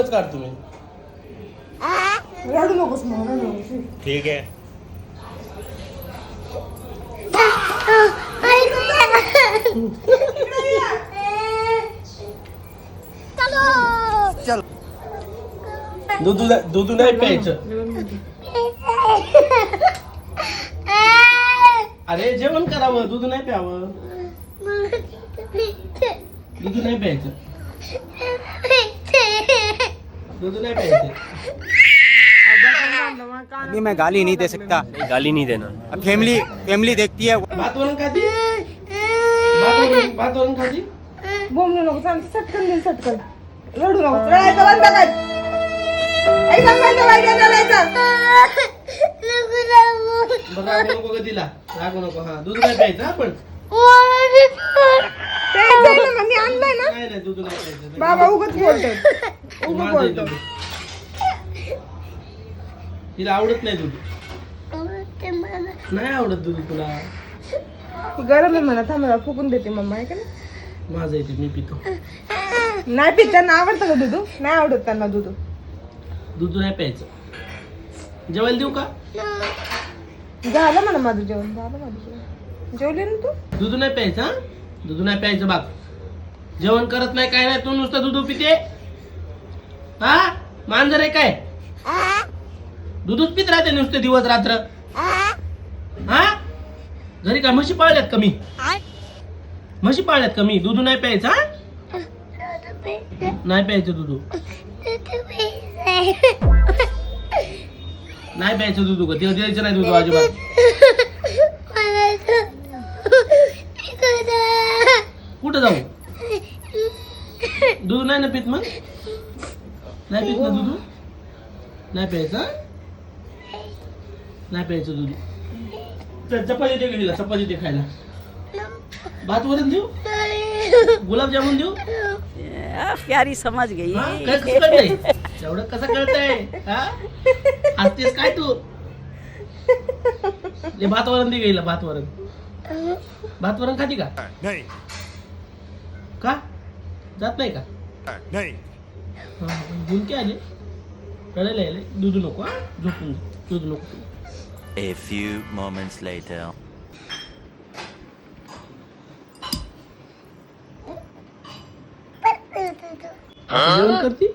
एकच काढ तुम्ही. रडू नकोस मग, रडू नकोस. ठीक आहे. चल. दूध नाही प्यायचं. अरे जेवण करावं, दूध नाही प्यावं. दूध नाही प्यायचं. दूध नाही प्यायचं. अभी मैं गाली नहीं दे सकता, गाली नहीं देना. अब फैमिली देखती है. भात वरण खाती. भात वरण खाती. बोंबलू नको, सांग सटकन दे, सटकन. रडू नको, रडायचं बंद कर. आई सांगायचं वाईट रडायचं. बरं रागू नको ग तिला, रागू नको. हा दूध नाही प्यायचं आपण. मी आणलंय ना. नाही दूध नाही प्यायचं. बाबा उगच बोलतोय, उगच माझं आहे बोलतो. दूध. तिला आवडत नाही दूध. नाही आवडत दूध तुला. गरम आहे म्हणा, थांबा फुकून देते मम्मा, आहे का नाही? माझं येते, मी पितो. नाही पित. त्यांना आवडतं का दूध? नाही आवडत त्यांना दूध. दूध नाही प्यायचं. जेवायला देऊ का? झालं म्हणा माझं जेवण, झालं माझं जेवण. जेवले ना तू? दूध नाही प्यायचं. हा दूध नाही प्यायचं बाप. जेवण करत नाही काय नाही, तू नुसतं दूध पिते. हा मांजर आहे काय? दूधच पित राहते नुसते दिवस रात्र. हा घरी काय म्हशी पाळल्यात कमी? म्हशी पाळल्यात कमी. दूध नाही प्यायचं. हा नाही प्यायचं दूध. नाही प्यायचं दूध. तिला द्यायचं नाही दूध अजिबात. कुठं जाऊ? दूध नाही ना पित मग? नाही पित ना दूध? नाही प्यायचं. नाही प्यायचं दूध. चपाती दे गेलीला, चपाती दे खायला. भात वरण देऊ? गुलाबजामुन देऊ? प्यारी समझ गई. हा? काय कसं कळतंय? एवढं कसं कळतंय? हा हसतेस काय तू? ले भात वरण दे गेलीला, भात वरण. भात वरण खाती का? नहीं का जात नाही का? नहीं. झुमके आले, रडायला आले. दूध नको. हा झोपून जा. दूध नको. A few moments later. जेवण करती?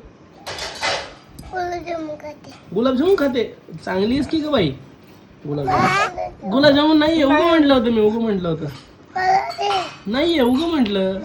गुलाबजामुन खाते. चांगली आहेस की ग बाई? गुलाबजामुन नाहीये, उगं म्हटलं होतं मी. उगं म्हटलं होतं. नाहीये, उगं म्हटलं.